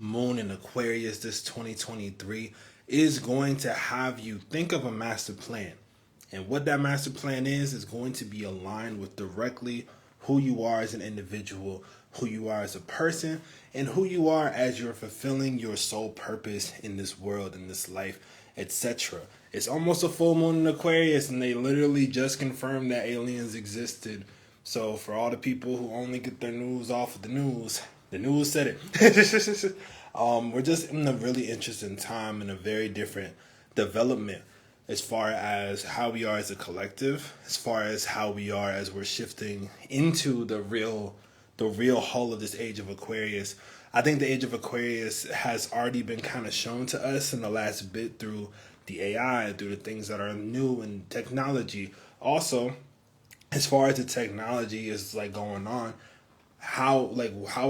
moon in Aquarius this 2023 is going to have you think of a master plan. And what that master plan is going to be aligned with directly who you are as an individual, who you are as a person, and who you are as you're fulfilling your soul purpose in this world, in this life, etc. It's almost a full moon in Aquarius, and they literally just confirmed that aliens existed. So for all the people who only get their news off of the news said it. We're just in a really interesting time and a very different development as far as how we are as a collective, as far as how we are as we're shifting into the real hull of this age of Aquarius. I think the age of Aquarius has already been kind of shown to us in the last bit through the AI, through the things that are new in technology. Also, as far as the technology is going on, how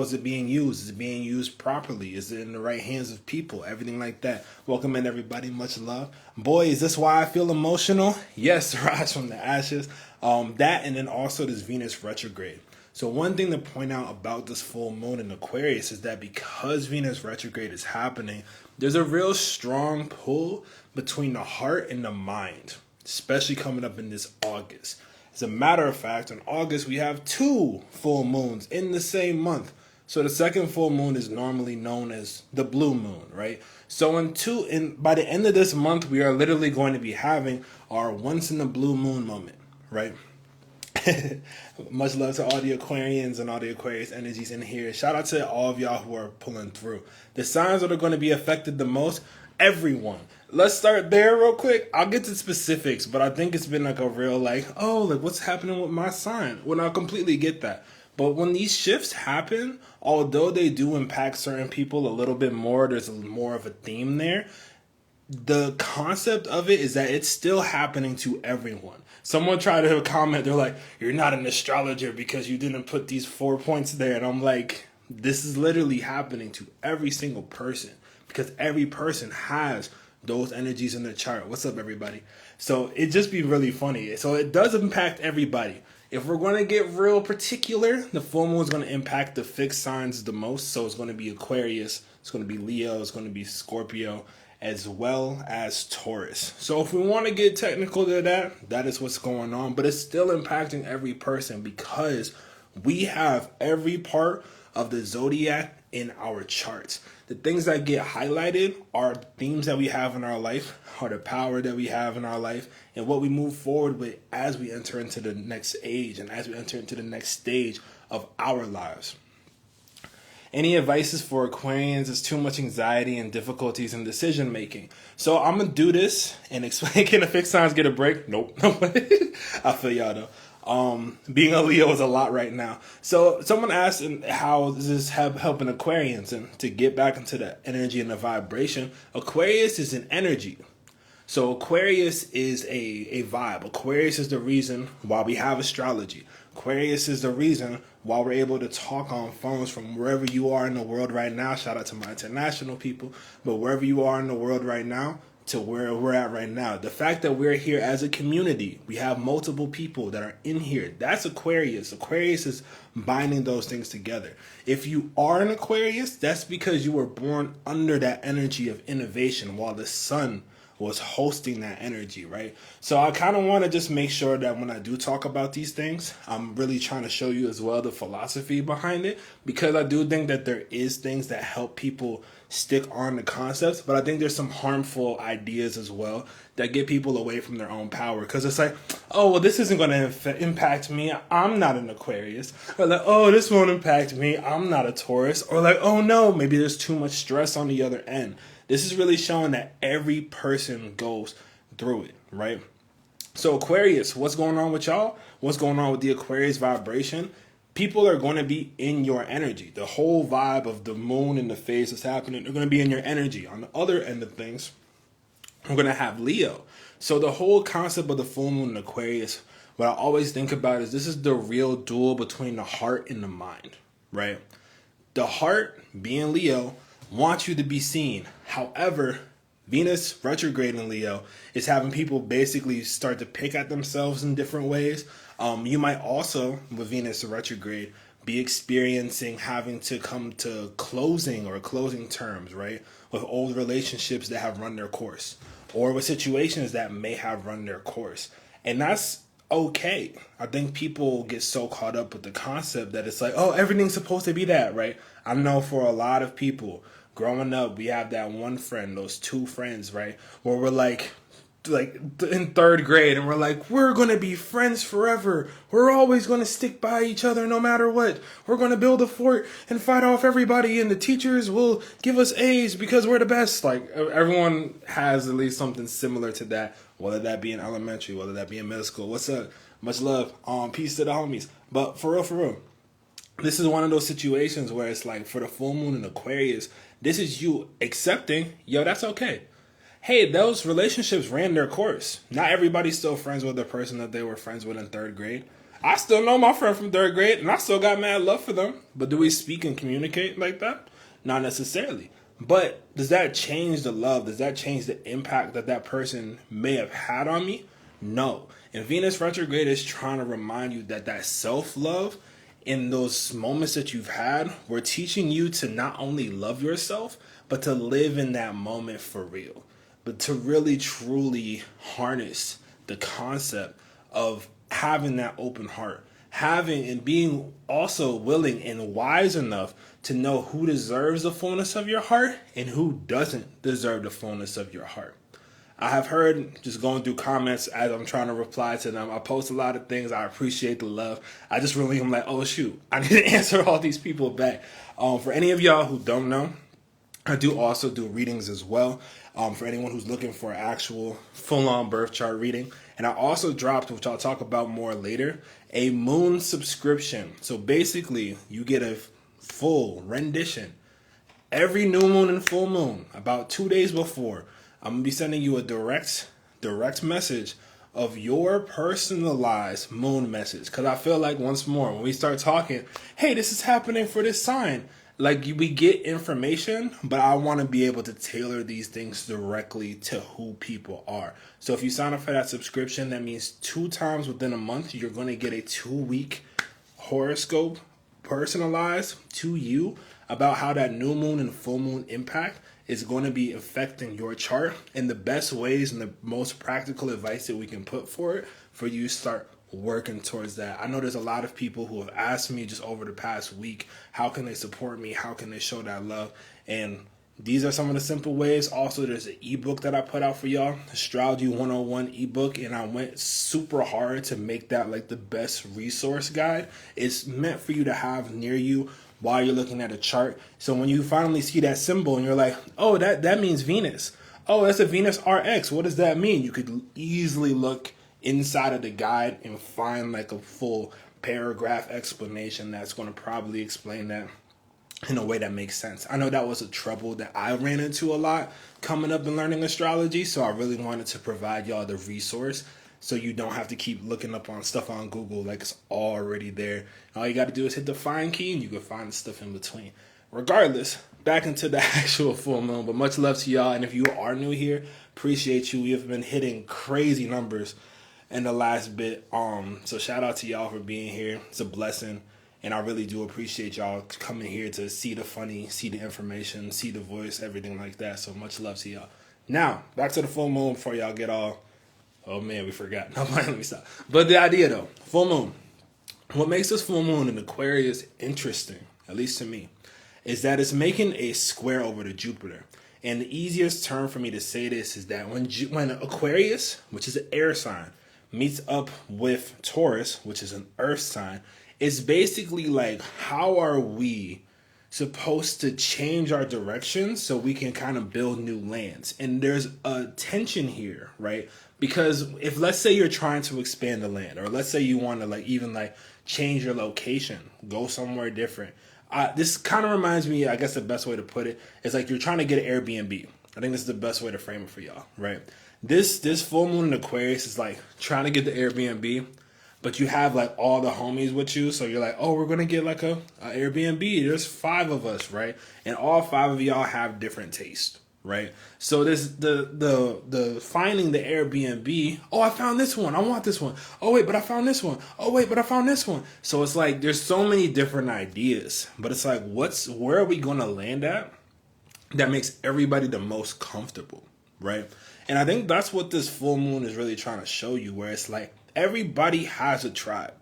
is it being used? Is it being used properly? Is it in the right hands of people? Everything like that. Welcome in, everybody. Much love. Boy, is this why I feel emotional? Yes, rise from the ashes. That, and then also this Venus retrograde. So one thing to point out about this full moon in Aquarius is that because Venus retrograde is happening, there's a real strong pull between the heart and the mind, especially coming up in this August. As a matter of fact, in August, we have 2 full moons in the same month. So the second full moon is normally known as the blue moon, right? So by the end of this month, we are literally going to be having our once in a blue moon moment, right? Much love to all the Aquarians and all the Aquarius energies in here. Shout out to all of y'all who are pulling through. The signs that are going to be affected the most, everyone. Let's start there real quick. I'll get to specifics, but I think it's been a real what's happening with my sign? Well, I completely get that. But when these shifts happen, although they do impact certain people a little bit more, there's more of a theme there. The concept of it is that it's still happening to everyone. Someone tried to comment, they're like, you're not an astrologer because you didn't put these 4 points there. And I'm like, this is literally happening to every single person because every person has those energies in their chart. What's up, everybody? So it just be really funny. So it does impact everybody. If we're going to get real particular, the full moon is going to impact the fixed signs the most. So it's going to be Aquarius, it's going to be Leo, it's going to be Scorpio, as well as Taurus. So if we want to get technical to that is what's going on. But it's still impacting every person because we have every part of the zodiac in our charts. The things that get highlighted are themes that we have in our life, are the power that we have in our life, and what we move forward with as we enter into the next age and as we enter into the next stage of our lives. Any advices for Aquarians is too much anxiety and difficulties in decision making. So I'm going to do this and explain. Can the fixed signs get a break? Nope. I feel y'all though. Being a Leo is a lot right now. So someone asked, how does this helping Aquarians? And to get back into the energy and the vibration, Aquarius is an energy. So Aquarius is a vibe. Aquarius is the reason why we have astrology. Aquarius is the reason why we're able to talk on phones from wherever you are in the world right now. Shout out to my international people. But wherever you are in the world right now, to where we're at right now. The fact that we're here as a community, we have multiple people that are in here. That's Aquarius. Aquarius is binding those things together. If you are an Aquarius, that's because you were born under that energy of innovation while the sun was hosting that energy, right? So I kind of want to just make sure that when I do talk about these things, I'm really trying to show you as well the philosophy behind it, because I do think that there is things that help people stick on the concepts, but I think there's some harmful ideas as well that get people away from their own power, because it's like, oh, well, this isn't going to impact me. I'm not an Aquarius. Or like, oh, this won't impact me. I'm not a Taurus. Or like, oh, no, maybe there's too much stress on the other end. This is really showing that every person goes through it, right? So Aquarius, what's going on with y'all? What's going on with the Aquarius vibration? People are going to be in your energy. The whole vibe of the moon and the phase that's happening, they're going to be in your energy. On the other end of things, we're going to have Leo. So the whole concept of the full moon in Aquarius, what I always think about is this is the real duel between the heart and the mind, right? The heart, being Leo, wants you to be seen. However, Venus retrograde in Leo is having people basically start to pick at themselves in different ways. You might also, with Venus retrograde, be experiencing having to come to closing terms, right? With old relationships that have run their course, or with situations that may have run their course. And that's okay. I think people get so caught up with the concept that it's like, oh, everything's supposed to be that, right? I know for a lot of people, growing up, we have that one friend, those two friends, right? Where we're like in third grade, and we're like, we're going to be friends forever. We're always going to stick by each other no matter what. We're going to build a fort and fight off everybody, and the teachers will give us A's because we're the best. Like, everyone has at least something similar to that, whether that be in elementary, whether that be in middle school. What's up? Much love. Peace to the homies. But for real, this is one of those situations where it's like, for the full moon in Aquarius, this is you accepting, yo, that's okay. Hey, those relationships ran their course. Not everybody's still friends with the person that they were friends with in third grade. I still know my friend from third grade, and I still got mad love for them. But do we speak and communicate like that? Not necessarily. But does that change the love? Does that change the impact that that person may have had on me? No. And Venus retrograde is trying to remind you that that self-love, in those moments that you've had, we're teaching you to not only love yourself, but to live in that moment for real. But to really, truly harness the concept of having that open heart, having and being also willing and wise enough to know who deserves the fullness of your heart and who doesn't deserve the fullness of your heart. I have heard, just going through comments as I'm trying to reply to them, I post a lot of things. I appreciate the love. I just really am like, oh shoot, I need to answer all these people back. For any of y'all who don't know, I do also do readings as well. For anyone who's looking for an actual full-on birth chart reading. And I also dropped, which I'll talk about more later, a moon subscription. So basically, you get a full rendition every new moon and full moon, about 2 days before. I'm going to be sending you a direct message of your personalized moon message. Because I feel like, once more, when we start talking, hey, this is happening for this sign. Like, we get information, but I want to be able to tailor these things directly to who people are. So if you sign up for that subscription, that means 2 times within a month, you're going to get a 2-week horoscope personalized to you about how that new moon and full moon impact is going to be affecting your chart, and the best ways and the most practical advice that we can put for it for you to start working towards that. I know there's a lot of people who have asked me just over the past week, how can they support me? How can they show that love? And these are some of the simple ways. Also, there's an ebook that I put out for y'all, Astrology 101 ebook, and I went super hard to make that like the best resource guide. It's meant for you to have near you while you're looking at a chart. So when you finally see that symbol and you're like, oh, that means Venus. Oh, that's a Venus RX. What does that mean? You could easily look inside of the guide and find like a full paragraph explanation that's going to probably explain that in a way that makes sense. I know that was a trouble that I ran into a lot coming up and learning astrology, so I really wanted to provide y'all the resource so you don't have to keep looking up on stuff on Google. Like, it's already there. All you got to do is hit the find key and you can find the stuff in between. Regardless, back into the actual full moon, but much love to y'all. And if you are new here, appreciate you. We have been hitting crazy numbers in the last bit. So shout out to y'all for being here. It's a blessing. And I really do appreciate y'all coming here to see the funny, see the information, see the voice, everything like that. So much love to y'all. Now, back to the full moon before y'all get all, oh man, we forgot. No, let me stop. But the idea though, full moon. What makes this full moon in Aquarius interesting, at least to me, is that it's making a square over to Jupiter. And the easiest term for me to say this is that when Aquarius, which is an air sign, meets up with Taurus, which is an earth sign, it's basically like, how are we supposed to change our direction so we can kind of build new lands? And there's a tension here, right? Because if, let's say you're trying to expand the land, or let's say you want to like even like change your location, go somewhere different. This kind of reminds me, I guess the best way to put it is like you're trying to get an Airbnb. I think this is the best way to frame it for y'all, right? This full moon in Aquarius is like trying to get the Airbnb, but you have like all the homies with you. So you're like, oh, we're going to get like a Airbnb. There's 5 of us, right? And all 5 of y'all have different taste. right? So this the finding the Airbnb. Oh, I found this one. I want this one. Oh wait, but I found this one. Oh wait, but I found this one. So it's like there's so many different ideas, but it's like where are we gonna land at that makes everybody the most comfortable, right? And I think that's what this full moon is really trying to show you, where it's like everybody has a tribe.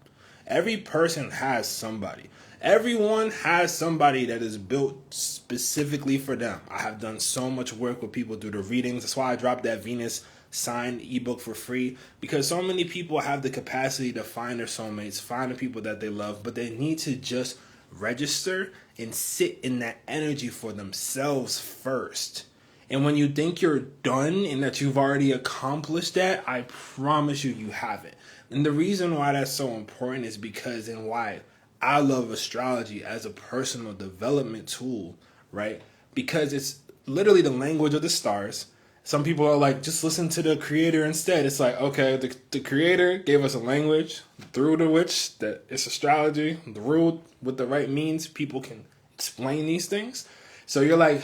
Every person has somebody. Everyone has somebody that is built specifically for them. I have done so much work with people through the readings. That's why I dropped that Venus signed ebook for free, because so many people have the capacity to find their soulmates, find the people that they love, but they need to just register and sit in that energy for themselves first. And when you think you're done and that you've already accomplished that, I promise you haven't. And the reason why that's so important is because, and why I love astrology as a personal development tool, right? Because it's literally the language of the stars. Some people are like, just listen to the creator instead. It's like, okay, the creator gave us a language through the which that it's astrology, the rule with the right means, people can explain these things. So you're like,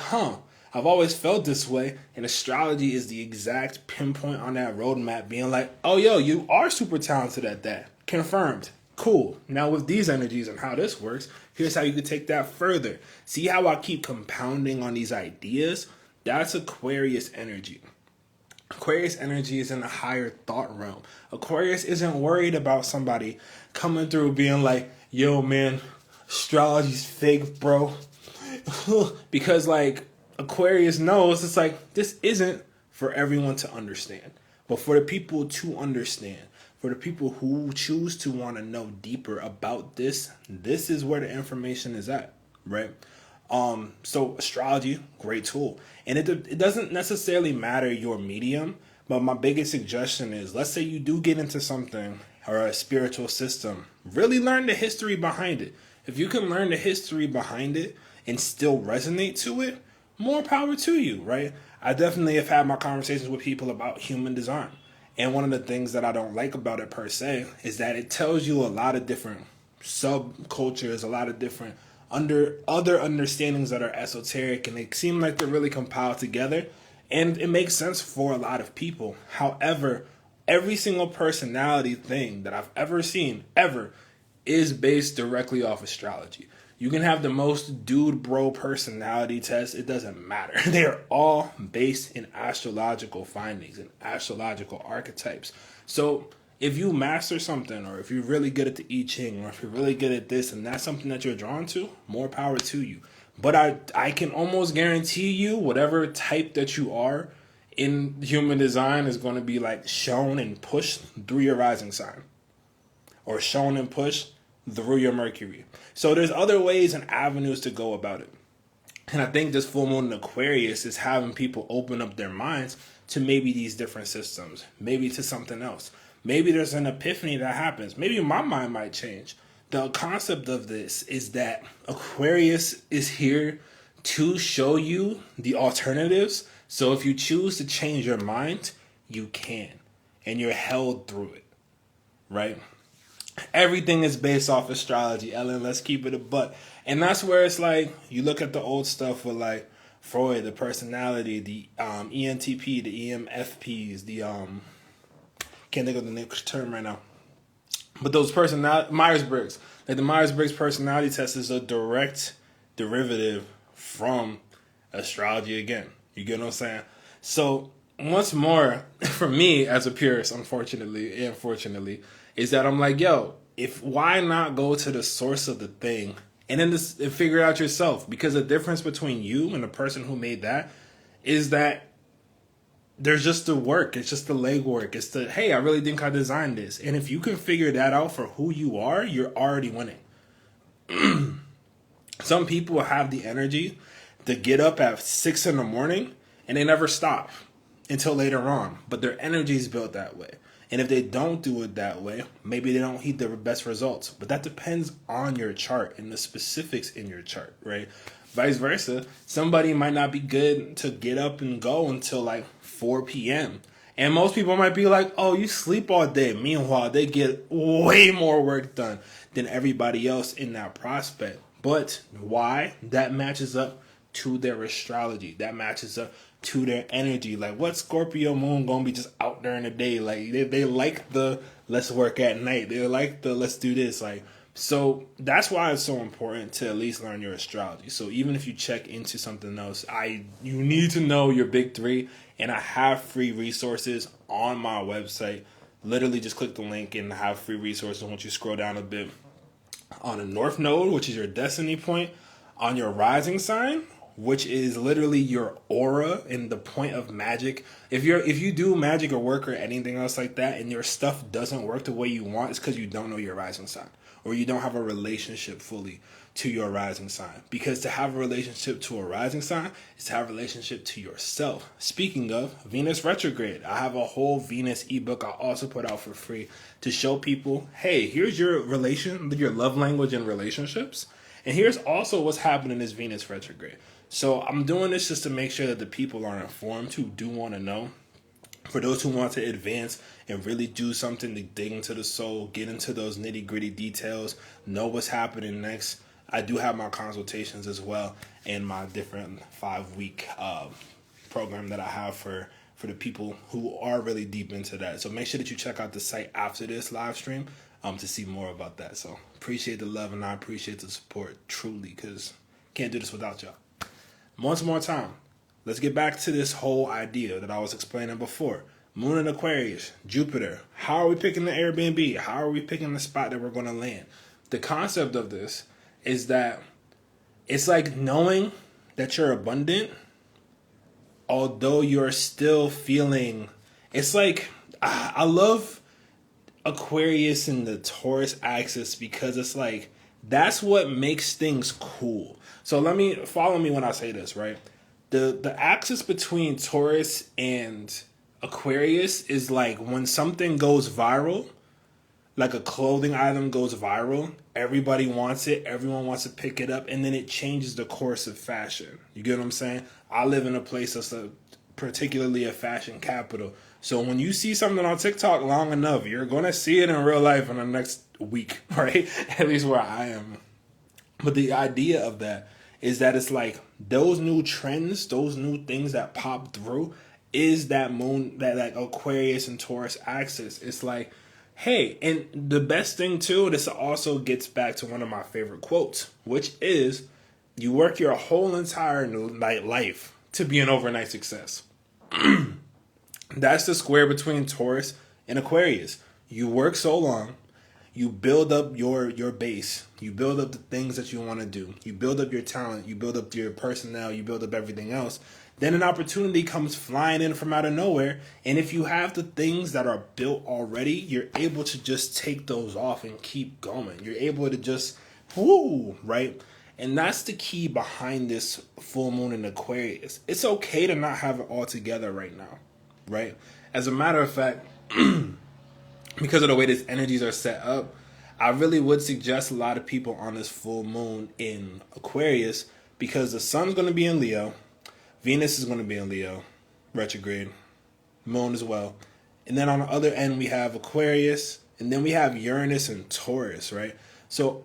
I've always felt this way, and astrology is the exact pinpoint on that roadmap, being like, oh, yo, you are super talented at that. Confirmed. Cool. Now with these energies and how this works, here's how you can take that further. See how I keep compounding on these ideas? That's Aquarius energy. Aquarius energy is in a higher thought realm. Aquarius isn't worried about somebody coming through being like, yo, man, astrology's fake, bro. Because like Aquarius knows it's like, this isn't for everyone to understand, but for the people to understand, for the people who choose to want to know deeper about this is where the information is at, right? So astrology, great tool. And it doesn't necessarily matter your medium, but my biggest suggestion is, let's say you do get into something or a spiritual system, really learn the history behind it. If you can learn the history behind it and still resonate to it, more power to you, right? I definitely have had my conversations with people about human design. And one of the things that I don't like about it per se is that it tells you a lot of different subcultures, a lot of different other understandings that are esoteric, and they seem like they're really compiled together, and it makes sense for a lot of people. However, every single personality thing that I've ever seen, ever, is based directly off astrology. You can have the most dude bro personality test, it doesn't matter. They are all based in astrological findings and astrological archetypes. So if you master something, or if you're really good at the I Ching, or if you're really good at this and that's something that you're drawn to, more power to you. But I can almost guarantee you whatever type that you are in human design is going to be like shown and pushed through your rising sign, or shown and pushed through your Mercury. So there's other ways and avenues to go about it. And I think this full moon in Aquarius is having people open up their minds to maybe these different systems, maybe to something else. Maybe there's an epiphany that happens. Maybe my mind might change. The concept of this is that Aquarius is here to show you the alternatives. So if you choose to change your mind, you can. And you're held through it, right? Everything is based off astrology, Ellen. Let's keep it a buck. And that's where it's like, you look at the old stuff with like Freud, the personality, the ENTP, the EMFPs, the can't think of the next term right now. But those Myers-Briggs, like the Myers-Briggs personality test is a direct derivative from astrology again. You get what I'm saying? So once more, for me as a purist, unfortunately, is that I'm like, yo, why not go to the source of the thing and then just figure it out yourself? Because the difference between you and the person who made that is that there's just the work. It's just the legwork. It's the, hey, I really think I designed this. And if you can figure that out for who you are, you're already winning. Some people have the energy to get up at 6 a.m. and they never stop until later on. But their energy is built that way. And if they don't do it that way, maybe they don't heed the best results. But that depends on your chart and the specifics in your chart, right? Vice versa, somebody might not be good to get up and go until like 4 p.m. And most people might be like, oh, you sleep all day. Meanwhile, they get way more work done than everybody else in that prospect. But why? That matches up to their astrology, that matches up to their energy. Like, what Scorpio moon gonna be just out during the day? Like, they like the let's work at night. They like the let's do this. Like, so that's why it's so important to at least learn your astrology. So even if you check into something else, you need to know your big three. And I have free resources on my website. Literally just click the link and have free resources. Once you scroll down a bit, on a north node, which is your destiny point, on your rising sign, which is literally your aura and the point of magic. If you do magic or work or anything else like that and your stuff doesn't work the way you want, it's because you don't know your rising sign, or you don't have a relationship fully to your rising sign. Because to have a relationship to a rising sign is to have a relationship to yourself. Speaking of Venus retrograde, I have a whole Venus ebook I also put out for free to show people, hey, here's your love language and relationships. And here's also what's happening in this Venus retrograde. So I'm doing this just to make sure that the people are informed who do want to know. For those who want to advance and really do something to dig into the soul, get into those nitty gritty details, know what's happening next, I do have my consultations as well and my different 5-week program that I have for the people who are really deep into that. So make sure that you check out the site after this live stream to see more about that. So appreciate the love and I appreciate the support truly, because can't do this without y'all. Once more time, let's get back to this whole idea that I was explaining before. Moon in Aquarius, Jupiter. How are we picking the Airbnb? How are we picking the spot that we're going to land? The concept of this is that it's like knowing that you're abundant, although you're still feeling, it's like, I love Aquarius and the Taurus axis because it's like, that's what makes things cool. So follow me when I say this, right? The axis between Taurus and Aquarius is like when something goes viral, like a clothing item goes viral, everybody wants it, everyone wants to pick it up, and then it changes the course of fashion. You get what I'm saying? I live in a place that's particularly a fashion capital. So when you see something on TikTok long enough, you're going to see it in real life in the next week, right? At least where I am. But the idea of that is that it's like those new trends, those new things that pop through is that moon, that like Aquarius and Taurus axis. It's like, hey, and the best thing too, this also gets back to one of my favorite quotes, which is, you work your whole entire life to be an overnight success. That's the square between Taurus and Aquarius. You work so long, you build up your base, you build up the things that you want to do, you build up your talent, you build up your personnel, you build up everything else. Then an opportunity comes flying in from out of nowhere. And if you have the things that are built already, you're able to just take those off and keep going. You're able to just, right? And that's the key behind this full moon in Aquarius. It's okay to not have it all together right now, right? As a matter of fact, because of the way these energies are set up, I really would suggest a lot of people on this full moon in Aquarius, because the sun's going to be in Leo. Venus is going to be in Leo, retrograde, moon as well. And then on the other end, we have Aquarius, and then we have Uranus and Taurus, right? So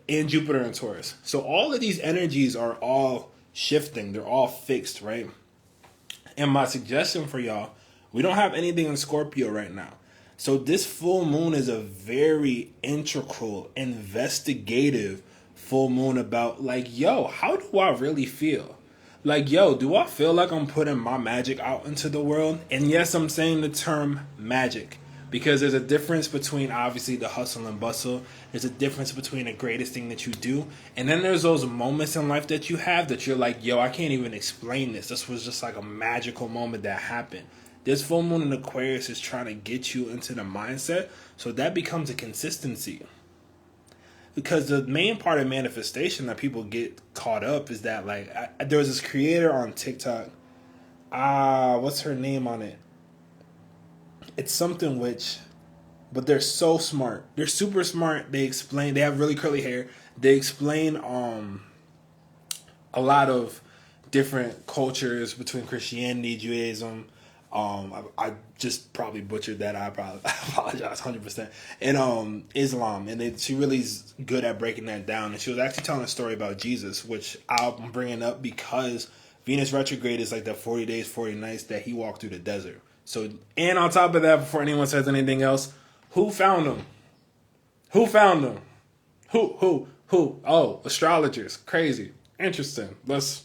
and Jupiter and Taurus. So all of these energies are all shifting. They're all fixed, right? And my suggestion for y'all, we don't have anything in Scorpio right now. So this full moon is a very integral, investigative full moon about like, yo, how do I really feel? Like, yo, do I feel like I'm putting my magic out into the world? And yes, I'm saying the term magic because there's a difference between obviously the hustle and bustle. There's a difference between the greatest thing that you do. And then there's those moments in life that you have that you're like, yo, I can't even explain this. This was just like a magical moment that happened. This full moon in Aquarius is trying to get you into the mindset. So that becomes a consistency. Because the main part of manifestation that people get caught up is that, like, there was this creator on TikTok. What's her name on it? It's something but they're so smart. They're super smart. They have really curly hair. They explain a lot of different cultures between Christianity, Judaism, I just probably butchered that. I apologize 100%. And Islam, and she really is good at breaking that down. And she was actually telling a story about Jesus, which I'm bringing up because Venus retrograde is like the 40 days, 40 nights that he walked through the desert. So, and on top of that, before anyone says anything else, who found him? Who found him? Who? Oh, astrologers. Crazy. Interesting. Let's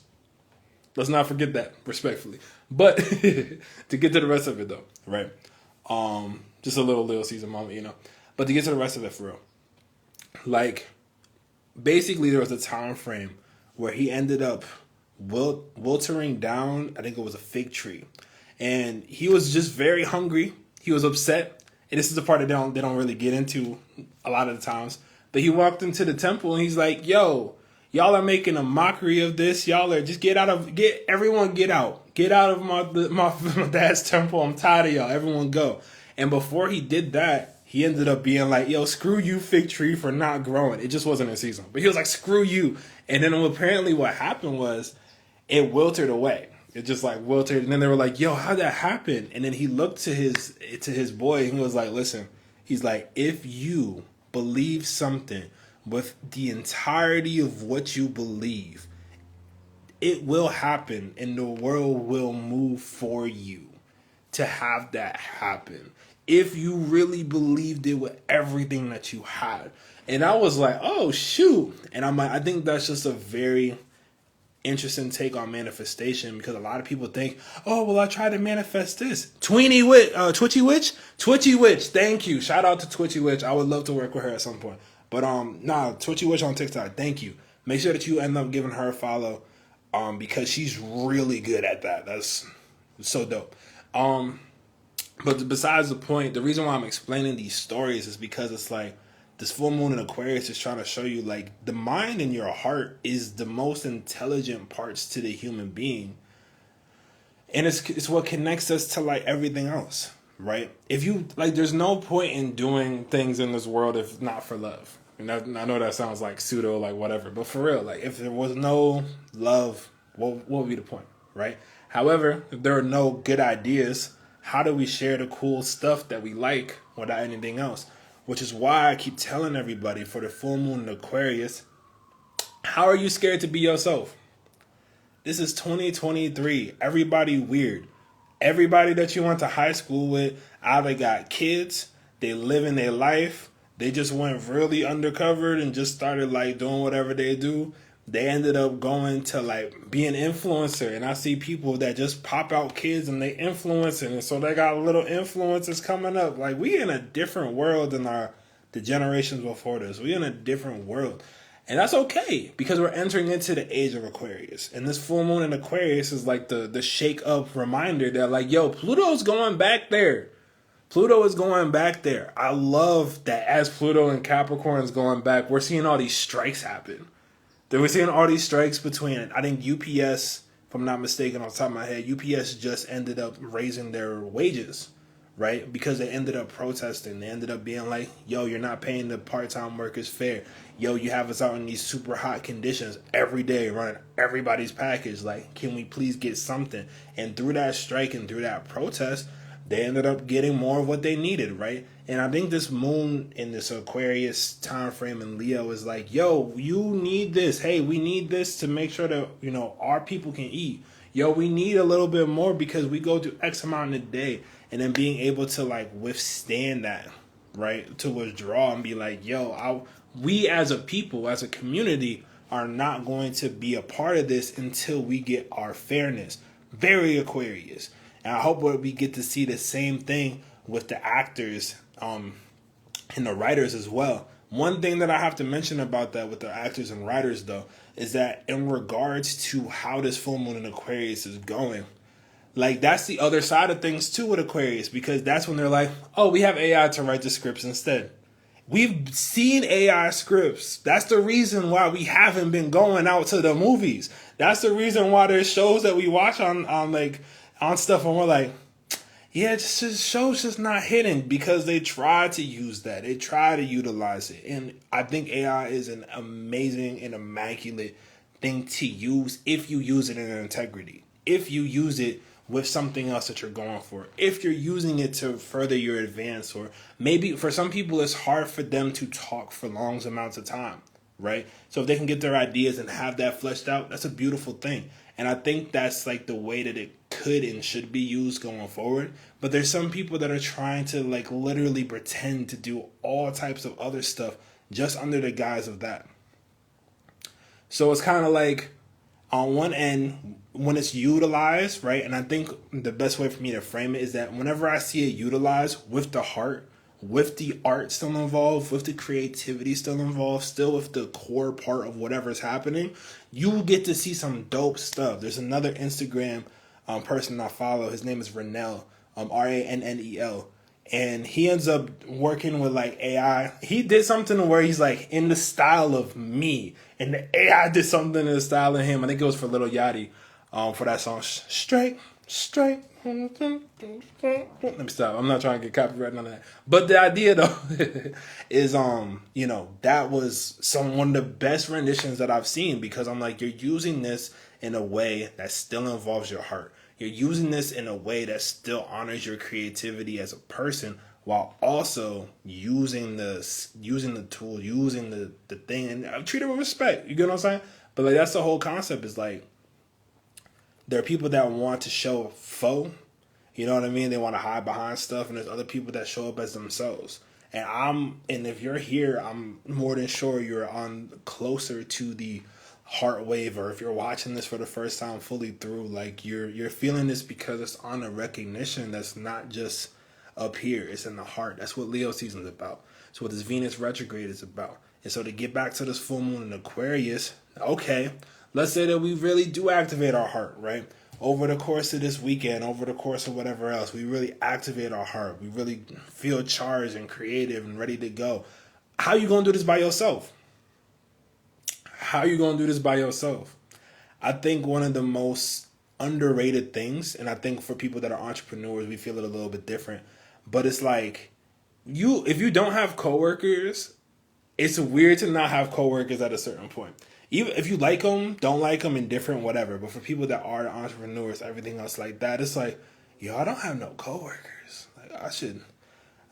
not forget that, respectfully. But to get to the rest of it, though, right? Just a little season moment, you know. But to get to the rest of it, for real, like, basically, there was a time frame where he ended up wiltering down. I think it was a fig tree, and he was just very hungry. He was upset, and this is the part that they don't really get into a lot of the times. But he walked into the temple, and he's like, "Yo, y'all are making a mockery of this. Y'all are just get out of my dad's temple. I'm tired of y'all. Everyone go." And before he did that, he ended up being like, "Yo, screw you, fig tree, for not growing." It just wasn't in season. But he was like, "Screw you." And then apparently what happened was it wilted away. It just like wilted. And then they were like, "Yo, how'd that happen?" And then he looked to his boy and he was like, "Listen," he's like, "if you believe something with the entirety of what you believe, it will happen and the world will move for you to have that happen. If you really believed it with everything that you had." And I was like, oh, shoot. And I'm like, I think that's just a very interesting take on manifestation, because a lot of people think, oh, well, I tried to manifest this. Twitchy Witch. Thank you. Shout out to Twitchy Witch. I would love to work with her at some point. But Twitchy Witch on TikTok. Thank you. Make sure that you end up giving her a follow, because she's really good at that. That's so dope. But besides the point, the reason why I'm explaining these stories is because it's like this full moon in Aquarius is trying to show you, like, the mind and your heart is the most intelligent parts to the human being. And it's what connects us to, like, everything else, right? If you, like, there's no point in doing things in this world if not for love. And I know that sounds like pseudo, like, whatever. But for real, like, if there was no love, what would be the point, right? However, if there are no good ideas, how do we share the cool stuff that we like without anything else? Which is why I keep telling everybody, for the full moon in Aquarius, how are you scared to be yourself? This is 2023. Everybody weird. Everybody that you went to high school with either got kids, they living their life, they just went really undercover and just started, like, doing whatever they do. They ended up going to, like, be an influencer. And I see people that just pop out kids and they influencing. And so they got little influencers coming up. Like, we in a different world than the generations before this. We in a different world. And that's okay, because we're entering into the age of Aquarius. And this full moon in Aquarius is like the shake up reminder that, like, yo, Pluto's going back there. Pluto is going back there. I love that as Pluto and Capricorn is going back, we're seeing all these strikes happen. We're seeing all these strikes between, I think UPS, if I'm not mistaken, off the top of my head, UPS just ended up raising their wages, right? Because they ended up protesting. They ended up being like, yo, you're not paying the part-time workers fair. Yo, you have us out in these super hot conditions every day running everybody's package. Like, can we please get something? And through that strike and through that protest, they ended up getting more of what they needed, right? And I think this moon in this Aquarius time frame in Leo is like, yo, you need this. Hey, we need this to make sure that, you know, our people can eat. Yo, we need a little bit more because we go through X amount in a day. And then being able to, like, withstand that, right? To withdraw and be like, yo, we as a people, as a community, are not going to be a part of this until we get our fairness. Very Aquarius. And I hope we get to see the same thing with the actors and the writers as well. One thing that I have to mention about that with the actors and writers, though, is that in regards to how this full moon in Aquarius is going, like, that's the other side of things too with Aquarius, because that's when they're like, oh, we have AI to write the scripts instead. We've seen AI scripts. That's the reason why we haven't been going out to the movies. That's the reason why there's shows that we watch on stuff and we're like, yeah, just show's just not hitting, because they try to use that. They try to utilize it. And I think AI is an amazing and immaculate thing to use if you use it in integrity. If you use it with something else that you're going for. If you're using it to further your advance, or maybe for some people it's hard for them to talk for long amounts of time, right? So if they can get their ideas and have that fleshed out, that's a beautiful thing. And I think that's like the way that it could and should be used going forward. But there's some people that are trying to like literally pretend to do all types of other stuff just under the guise of that. So it's kind of like, on one end, when it's utilized, right? And I think the best way for me to frame it is that whenever I see it utilized with the heart, with the art still involved, with the creativity still involved, still with the core part of whatever's happening, you will get to see some dope stuff. There's another Instagram person I follow. His name is Rannell, Rannel. And he ends up working with like AI. He did something where he's like in the style of me, and the AI did something in the style of him. I think it goes for Lil Yachty, for that song Straight. Let me stop. I'm not trying to get copyright, none of that. But the idea though is that was one of the best renditions that I've seen, because I'm like, you're using this in a way that still involves your heart. You're using this in a way that still honors your creativity as a person, while also using the tool, using the thing, and treat it with respect. You get what I'm saying? But like, that's the whole concept. Is like, there are people that want to show faux. You know what I mean? They want to hide behind stuff, and there's other people that show up as themselves. And if you're here, I'm more than sure you're on closer to the heart wave, or if you're watching this for the first time fully through, like you're feeling this because it's on a recognition that's not just up here, it's in the heart. That's what Leo season is about. It's what this Venus retrograde is about. And so to get back to this full moon in Aquarius, okay, let's say that we really do activate our heart, right? Over the course of this weekend, over the course of whatever else, we really activate our heart. We really feel charged and creative and ready to go. How you gonna do this by yourself? How you going to do this by yourself? I think one of the most underrated things, and I think for people that are entrepreneurs, we feel it a little bit different, but it's like, if you don't have coworkers, it's weird to not have coworkers at a certain point. Even if you like them, don't like them, indifferent, whatever. But for people that are entrepreneurs, everything else like that, it's like, yo, I don't have no coworkers. Like,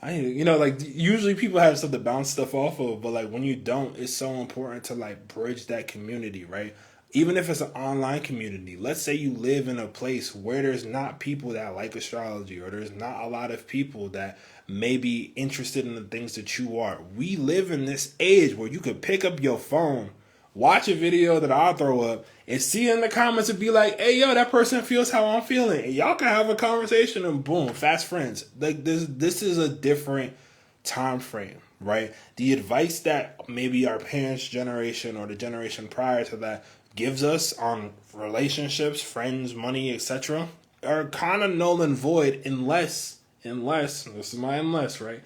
like usually people have stuff to bounce stuff off of, but like when you don't, it's so important to like bridge that community, right? Even if it's an online community. Let's say you live in a place where there's not people that like astrology, or there's not a lot of people that may be interested in the things that you are. We live in this age where you could pick up your phone, watch a video that I'll throw up, and see in the comments and be like, hey, yo, that person feels how I'm feeling. And y'all can have a conversation, and boom, fast friends. Like this is a different time frame, right? The advice that maybe our parents' generation or the generation prior to that gives us on relationships, friends, money, etc. are kind of null and void unless, this is my unless, right?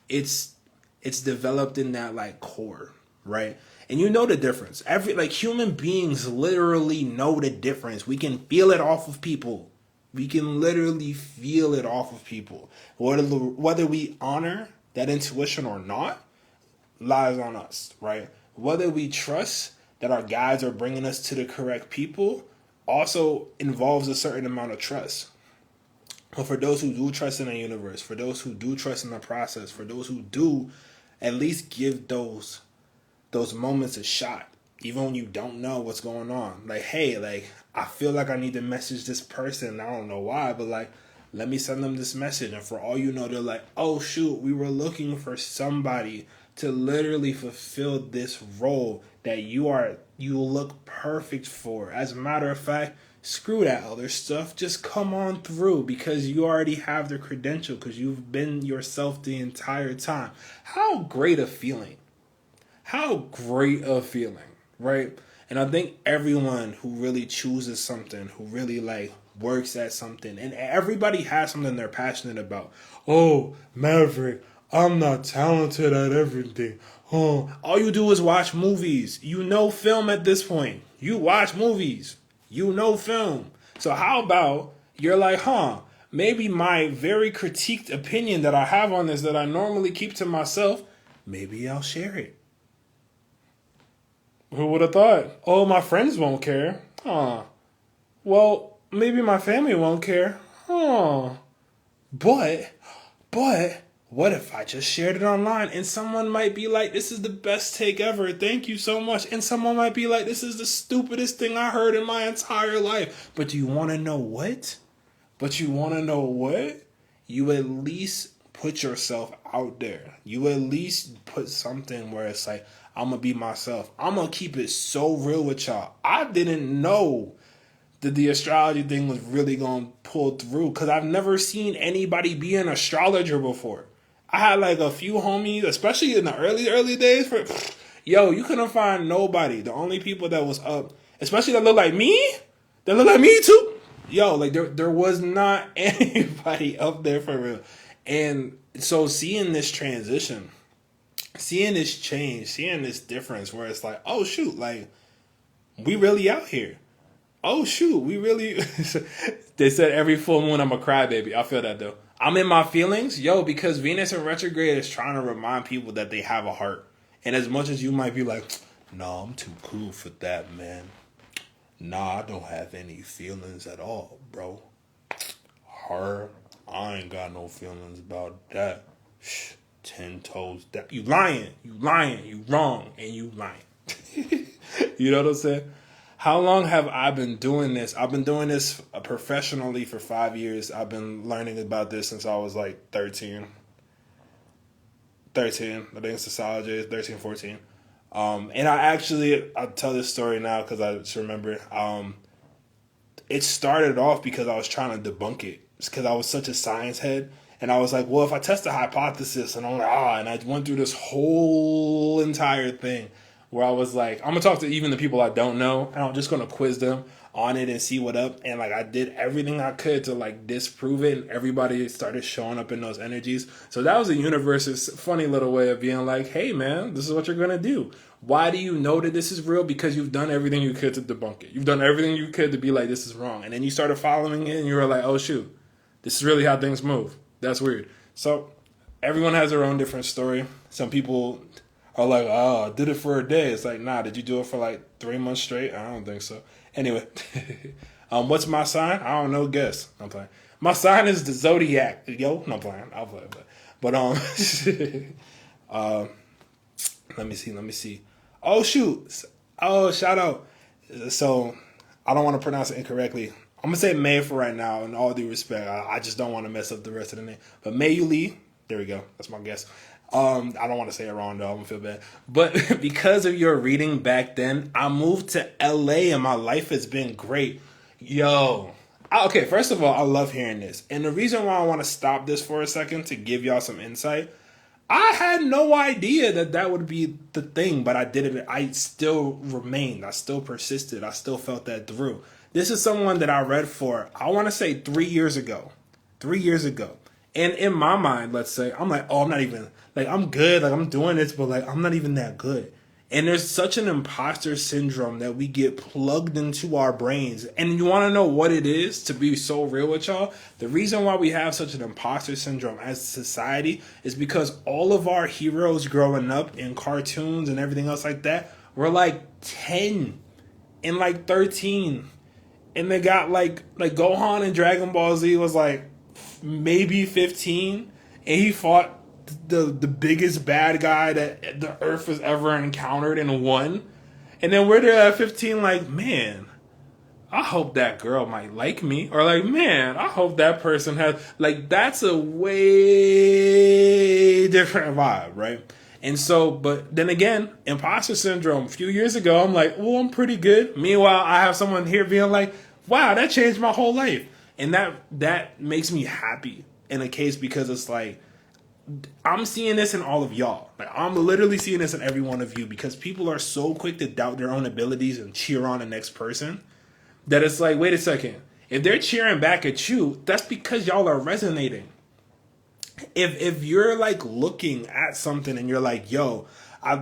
It's developed in that like core, right? And you know the difference. Human beings literally know the difference. We can feel it off of people. We can literally feel it off of people. Whether we honor that intuition or not lies on us, right? Whether we trust that our guides are bringing us to the correct people also involves a certain amount of trust. But for those who do trust in the universe, for those who do trust in the process, for those who do at least give those moments a shot, even when you don't know what's going on. Like, hey, like, I feel like I need to message this person. I don't know why, but like, let me send them this message. And for all you know, they're like, oh shoot, we were looking for somebody to literally fulfill this role that you look perfect for. As a matter of fact, screw that other stuff. Just come on through, because you already have the credential, because you've been yourself the entire time. How great a feeling. How great a feeling, right? And I think everyone who really chooses something, who really like works at something, and everybody has something they're passionate about. Oh, Maverick, I'm not talented at everything. Oh, all you do is watch movies. You know film at this point. You watch movies. You know film. So how about you're like, maybe my very critiqued opinion that I have on this that I normally keep to myself, maybe I'll share it. Who would have thought? Oh, my friends won't care. Well, maybe my family won't care. Oh, but what if I just shared it online and someone might be like, this is the best take ever. Thank you so much. And someone might be like, this is the stupidest thing I heard in my entire life. But do you want to know what? You at least put yourself out there. You at least put something where it's like, I'm going to be myself. I'm going to keep it so real with y'all. I didn't know that the astrology thing was really going to pull through because I've never seen anybody be an astrologer before. I had like a few homies, especially in the early days. Yo, you couldn't find nobody. The only people that was up, especially that look like me, too. Yo, like there was not anybody up there for real. And so seeing this transition, seeing this change, seeing this difference where it's like, oh shoot, like we really out here. Oh shoot, we really. They said every full moon I'm a crybaby. I feel that though. I'm in my feelings, yo, because Venus in retrograde is trying to remind people that they have a heart. And as much as you might be like, nah, I'm too cool for that, man. Nah, I don't have any feelings at all, bro. Her, I ain't got no feelings about that. 10 toes down. You lying, you wrong, and you lying. You know what I'm saying? How long have I been doing this? I've been doing this professionally for 5 years. I've been learning about this since I was like 13. I think it's Astrology, 13, 14. And I'll tell this story now because I just remember. It started off because I was trying to debunk it. It's because I was such a science head. And I was like, well, if I test a hypothesis, and I'm like, and I went through this whole entire thing where I was like, I'm going to talk to even the people I don't know, and I'm just going to quiz them on it and see what up. And like I did everything I could to like disprove it, and everybody started showing up in those energies. So that was the universe's funny little way of being like, hey man, this is what you're going to do. Why do you know that this is real? Because you've done everything you could to debunk it. You've done everything you could to be like, this is wrong. And then you started following it and you were like, oh shoot, this is really how things move. That's weird. So everyone has their own different story. Some people are like, oh, I did it for a day. It's like, nah, did you do it for like 3 months straight? I don't think so. Anyway, what's my sign? I don't know. Guess. I'm playing. My sign is the zodiac. Yo, no, I'm playing. I'll play. But let me see. Oh shoot. Oh, shout out. So I don't want to pronounce it incorrectly. I'm gonna say May for right now, in all due respect. I just don't want to mess up the rest of the name. But May Yuli, there we go. That's my guess. I don't want to say it wrong though. I'm gonna feel bad. But because of your reading back then, I moved to LA and my life has been great. Yo. Okay, first of all, I love hearing this. And the reason why I want to stop this for a second to give y'all some insight, I had no idea that would be the thing, but I did it. I still remained. I still persisted. I still felt that through. This is someone that I read for, I want to say 3 years ago. 3 years ago. And in my mind, let's say, I'm like, oh, I'm not even, like, I'm good. Like, I'm doing this, but, like, I'm not even that good. And there's such an imposter syndrome that we get plugged into our brains. And you want to know what it is, to be so real with y'all? The reason why we have such an imposter syndrome as a society is because all of our heroes growing up in cartoons and everything else like that were like 10 and like 13. And they got like Gohan in Dragon Ball Z was like maybe 15. And he fought the biggest bad guy that the earth has ever encountered and won. And then we're there at 15 like, man, I hope that girl might like me. Or like, man, I hope that person has, like, that's a way different vibe, right? And so, but then again, imposter syndrome. A few years ago, I'm like, oh, I'm pretty good. Meanwhile, I have someone here being like, wow, that changed my whole life. And that makes me happy in a case because it's like, I'm seeing this in all of y'all. Like, I'm literally seeing this in every one of you because people are so quick to doubt their own abilities and cheer on the next person that it's like, wait a second. If they're cheering back at you, that's because y'all are resonating. If you're like looking at something and you're like, yo,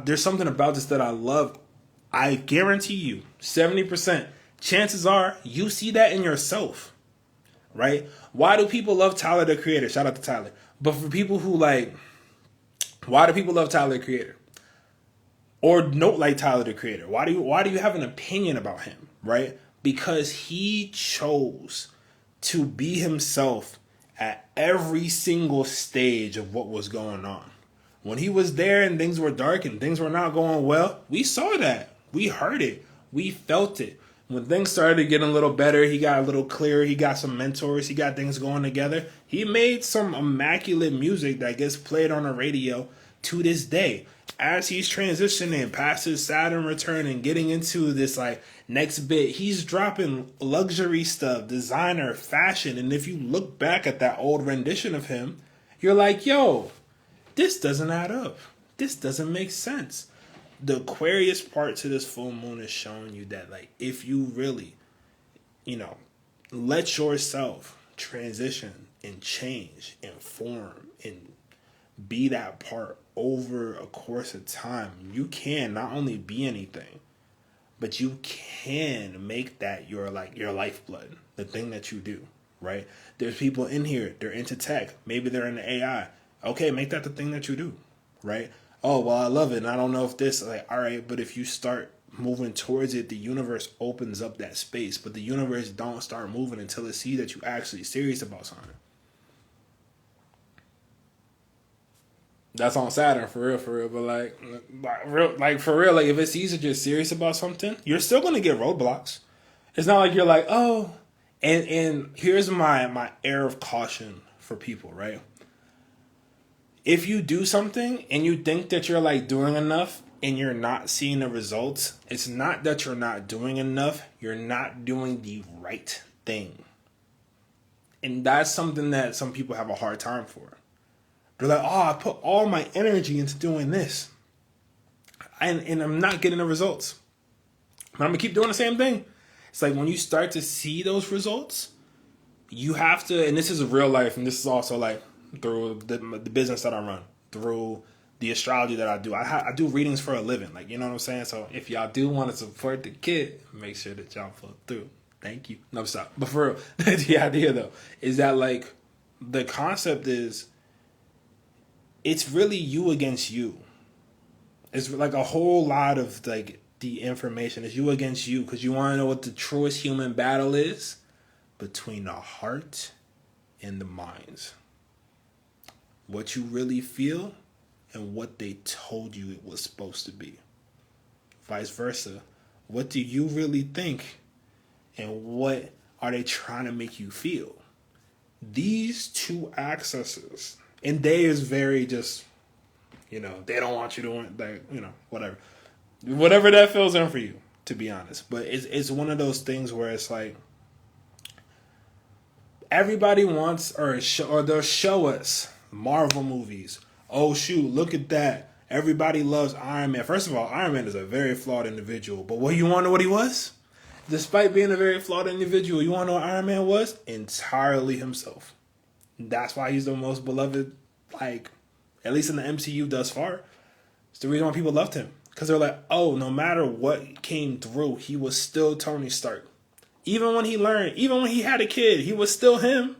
there's something about this that I love, I guarantee you 70%, chances are you see that in yourself, right? Why do people love Tyler, the Creator? Shout out to Tyler. But for people who like, why do people love Tyler, the Creator? Or don't like Tyler, the Creator? Why do you have an opinion about him, right? because he chose to be himself at every single stage of what was going on. When he was there and things were dark and things were not going well, we saw that. We heard it. We felt it. When things started getting a little better, he got a little clearer. He got some mentors. He got things going together. He made some immaculate music that gets played on the radio to this day. As he's transitioning past his Saturn return and getting into this like next bit, he's dropping luxury stuff, designer, fashion. And if you look back at that old rendition of him, you're like, yo, this doesn't add up. This doesn't make sense. The Aquarius part to this full moon is showing you that, like, if you really, let yourself transition and change and form and be that part over a course of time, you can not only be anything, but you can make that your lifeblood, the thing that you do, right? There's people in here, they're into tech. Maybe they're into AI. Okay, make that the thing that you do, right? Oh, well, I love it, and I don't know if this, like, all right, but if you start moving towards it, the universe opens up that space, but the universe don't start moving until it sees that you actually serious about something. That's on Saturn, for real, but for real, if it sees that you're serious about something, you're still going to get roadblocks. It's not like you're like, oh, and here's my air of caution for people, right? If you do something and you think that you're like doing enough and you're not seeing the results, it's not that you're not doing enough. You're not doing the right thing. And that's something that some people have a hard time for. They're like, oh, I put all my energy into doing this. And I'm not getting the results. But I'm going to keep doing the same thing. It's like when you start to see those results, you have to, and this is real life, and this is also like, through the business that I run, through the astrology that I do. I do readings for a living, like, you know what I'm saying? So if y'all do want to support the kid, make sure that y'all pull through. Thank you. No, stop. But for real, the idea, though, is that, like, the concept is it's really you against you. It's like a whole lot of, like, the information is you against you, because you want to know what the truest human battle is between the heart and the minds. What you really feel and what they told you it was supposed to be. Vice versa. What do you really think and what are they trying to make you feel? These two accesses, and they is very just, they don't want you to want that, whatever. Whatever that fills in for you, to be honest. But it's one of those things where it's like, everybody wants, or they'll show us Marvel movies. Oh, shoot, look at that. Everybody loves Iron Man. First of all, Iron Man is a very flawed individual. But you want to know what he was? Despite being a very flawed individual, you want to know what Iron Man was? Entirely himself. That's why he's the most beloved, like, at least in the MCU thus far. It's the reason why people loved him. Because they're like, oh, no matter what came through, he was still Tony Stark. Even when he had a kid, he was still him.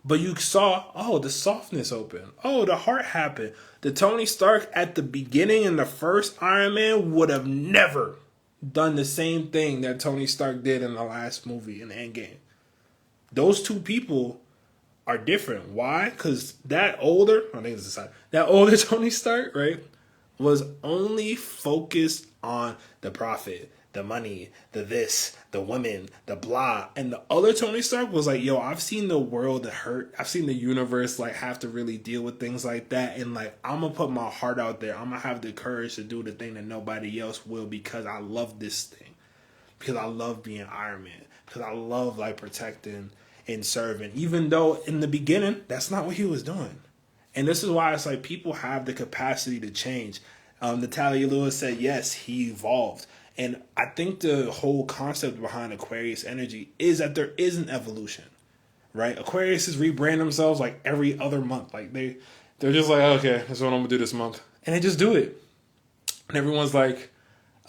But you saw, oh, the softness open. Oh, the heart happened. The Tony Stark at the beginning in the first Iron Man would have never done the same thing that Tony Stark did in the last movie, in Endgame. Those two people are different. Why? Because that older Tony Stark, right, was only focused on the profit, the money, the this, the women, the blah. And the other Tony Stark was like, yo, I've seen the world hurt. I've seen the universe like have to really deal with things like that. And like, I'm going to put my heart out there. I'm going to have the courage to do the thing that nobody else will, because I love this thing. Because I love being Iron Man. Because I love like protecting and serving. Even though in the beginning, that's not what he was doing. And this is why it's like people have the capacity to change. Natalia Lewis said, yes, he evolved. And I think the whole concept behind Aquarius energy is that there is an evolution, right? Aquarius is rebrand themselves like every other month. Like they're just like, okay, that's what I'm gonna do this month. And they just do it. And everyone's like,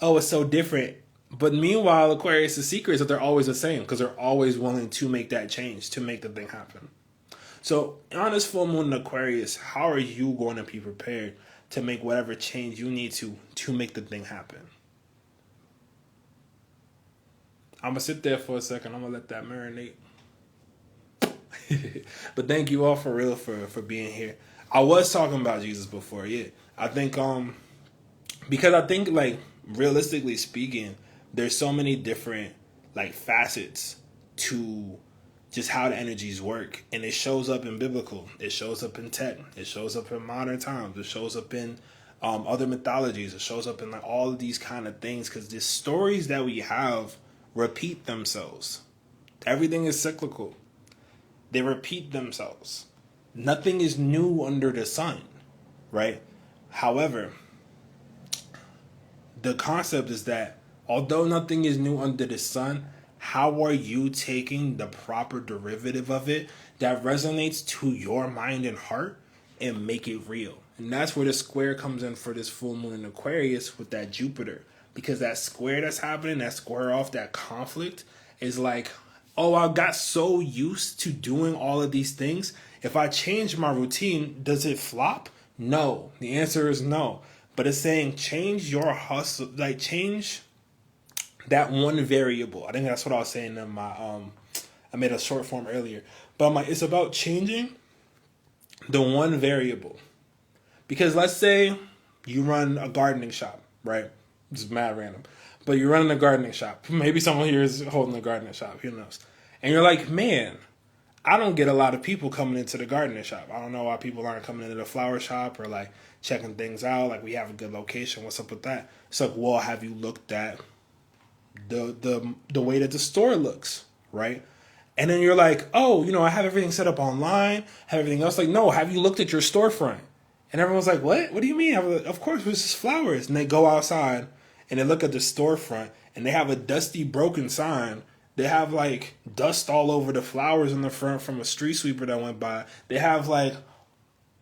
oh, it's so different. But meanwhile, Aquarius' secret is that they're always the same, because they're always willing to make that change, to make the thing happen. So on this full moon in Aquarius, how are you going to be prepared to make whatever change you need to make the thing happen? I'm going to sit there for a second. I'm going to let that marinate. But thank you all for real for being here. I was talking about Jesus before, yeah. I think because I think like realistically speaking, there's so many different like facets to just how the energies work, and it shows up in biblical, it shows up in tech, it shows up in modern times, it shows up in other mythologies, it shows up in like all of these kind of things, because the stories that we have repeat themselves. Everything is cyclical. They repeat themselves. Nothing is new under the sun, right? However, the concept is that although nothing is new under the sun, how are you taking the proper derivative of it that resonates to your mind and heart and make it real? And that's where the square comes in for this full moon in Aquarius with that Jupiter. Because that square that's happening, that square off, that conflict is like, oh, I got so used to doing all of these things. If I change my routine, does it flop? No. The answer is no. But it's saying change your hustle, like change that one variable. I think that's what I was saying in my I made a short form earlier. But I'm like, it's about changing the one variable. Because let's say you run a gardening shop, right? It's mad random. But you're running a gardening shop. Maybe someone here is holding a gardening shop. Who knows? And you're like, man, I don't get a lot of people coming into the gardening shop. I don't know why people aren't coming into the flower shop or like checking things out. Like, we have a good location. What's up with that? It's like, well, have you looked at the way that the store looks, right? And then you're like, oh, I have everything set up online, have everything else. Like, no, have you looked at your storefront? And everyone's like, what? What do you mean? Of course, this is flowers. And they go outside and they look at the storefront and they have a dusty, broken sign. They have like dust all over the flowers in the front from a street sweeper that went by. They have like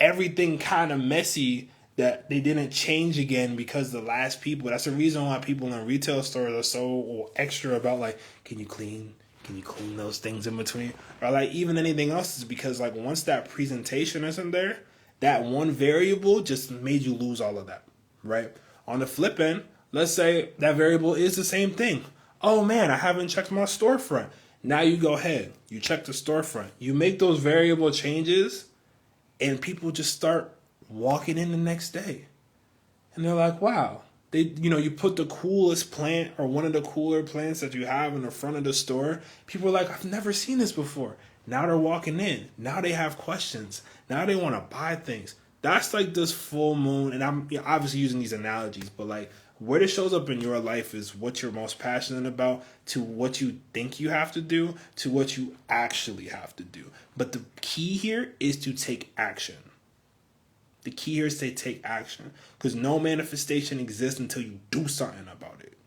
everything kind of messy that they didn't change again because the last people. That's the reason why people in retail stores are so extra about like, can you clean those things in between? Or like even anything else, is because like once that presentation isn't there, that one variable just made you lose all of that, right? On the flip end, let's say that variable is the same thing. Oh man, I haven't checked my storefront. Now you go ahead, you check the storefront, you make those variable changes, and people just start walking in the next day. And they're like, wow. You put the coolest plant or one of the cooler plants that you have in the front of the store. People are like, I've never seen this before. Now they're walking in. Now they have questions. Now they want to buy things. That's like this full moon. And I'm obviously using these analogies, but like where this shows up in your life is what you're most passionate about, to what you think you have to do, to what you actually have to do. But the key here is to take action. The key here is to take action, because no manifestation exists until you do something about it.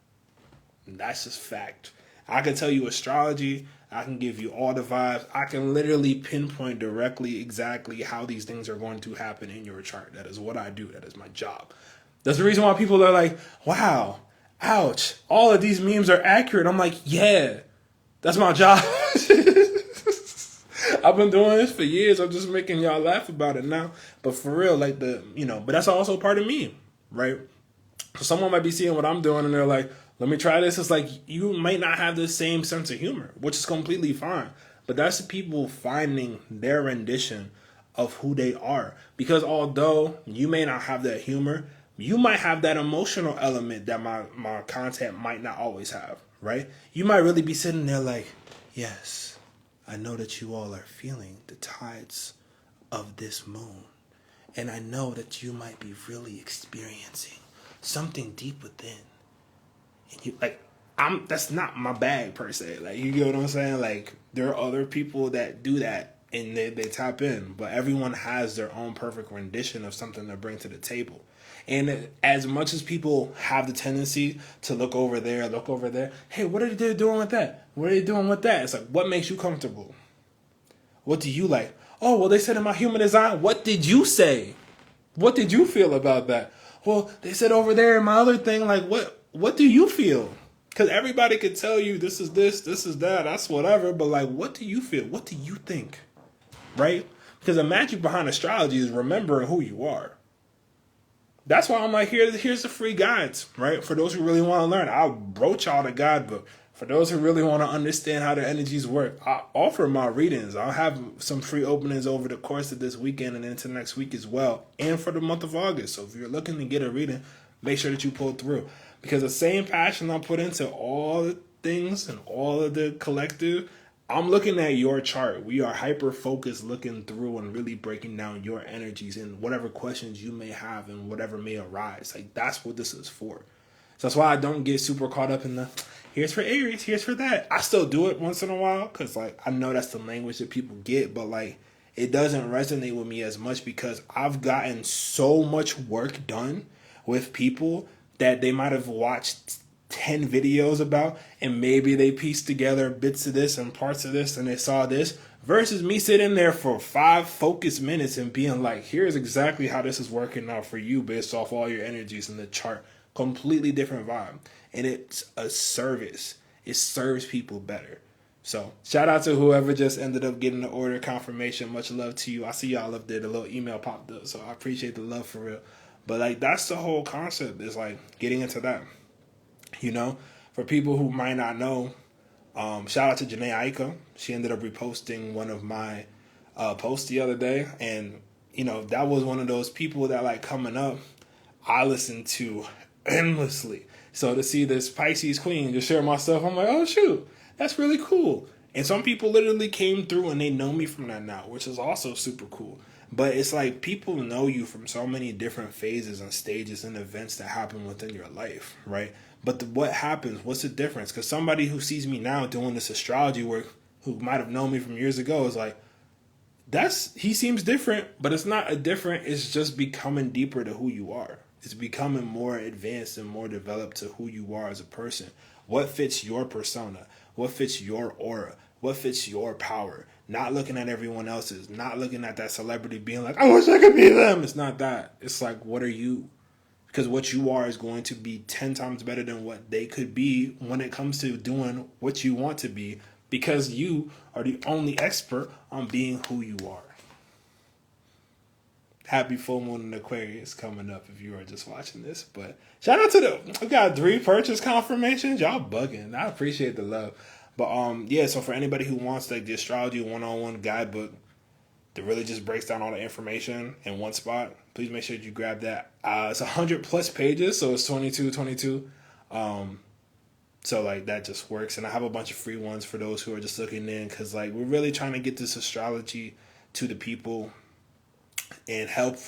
And that's just fact. I can tell you astrology. I can give you all the vibes. I can literally pinpoint directly exactly how these things are going to happen in your chart. That is what I do. That is my job. That's the reason why people are like, wow, ouch, all of these memes are accurate. I'm like, yeah, that's my job. I've been doing this for years. I'm just making y'all laugh about it now. But for real, like but that's also part of me, right? So someone might be seeing what I'm doing and they're like, let me try this. It's like, you might not have the same sense of humor, which is completely fine. But that's the people finding their rendition of who they are. Because although you may not have that humor, you might have that emotional element that my content might not always have, right? You might really be sitting there like, yes, I know that you all are feeling the tides of this moon. And I know that you might be really experiencing something deep within. And you that's not my bag per se. Like, you get what I'm saying? Like, there are other people that do that and they tap in, but everyone has their own perfect rendition of something to bring to the table. And as much as people have the tendency to look over there, hey, what are they doing with that? What are they doing with that? It's like, what makes you comfortable? What do you like? Oh, well, they said in my human design. What did you say? What did you feel about that? Well, they said over there in my other thing, like, what do you feel? Because everybody could tell you this is that, that's whatever. But like, what do you feel? What do you think? Right? Because the magic behind astrology is remembering who you are. That's why I'm like, here's the free guides, right? For those who really want to learn. I'll broach y'all the guidebook. For those who really want to understand how the energies work, I offer my readings. I'll have some free openings over the course of this weekend and into next week as well, and for the month of August. So if you're looking to get a reading, make sure that you pull through. Because the same passion I put into all the things and all of the collective, I'm looking at your chart. We are hyper-focused, looking through and really breaking down your energies and whatever questions you may have and whatever may arise. Like, that's what this is for. So that's why I don't get super caught up in the, here's for Aries, here's for that. I still do it once in a while because, like, I know that's the language that people get, but, like, it doesn't resonate with me as much because I've gotten so much work done with people that they might have watched 10 videos about, and maybe they pieced together bits of this and parts of this and they saw this, versus me sitting there for 5 focused minutes and being like, here's exactly how this is working out for you based off all your energies in the chart. Completely different vibe. And it's a service. It serves people better. So shout out to whoever just ended up getting the order confirmation. Much love to you. I see y'all up there. The little email popped up. So I appreciate the love for real. But like, that's the whole concept, is like getting into that. You know, for people who might not know, shout out to Janae Aika. She ended up reposting one of my posts the other day. And, you know, that was one of those people that, like, coming up, I listened to endlessly. So to see this Pisces queen just share my stuff, I'm like, oh, shoot, that's really cool. And some people literally came through and they know me from that now, which is also super cool. But it's like people know you from so many different phases and stages and events that happen within your life, right? But what happens? What's the difference? Because somebody who sees me now doing this astrology work, who might have known me from years ago, is like, he seems different, but it's not a different. It's just becoming deeper to who you are. It's becoming more advanced and more developed to who you are as a person. What fits your persona? What fits your aura? What fits your power? Not looking at everyone else's. Not looking at that celebrity being like, I wish I could be them. It's not that. It's like, what are you? Because what you are is going to be 10 times better than what they could be when it comes to doing what you want to be, because you are the only expert on being who you are. Happy full moon in Aquarius coming up if you are just watching this. But shout out to we got 3 purchase confirmations. Y'all bugging. I appreciate the love. But yeah, so for anybody who wants like the astrology 101 guidebook that really just breaks down all the information in one spot, please make sure you grab that. It's 100 plus pages, so it's 22. So like that just works. And I have a bunch of free ones for those who are just looking in, because like we're really trying to get this astrology to the people and help,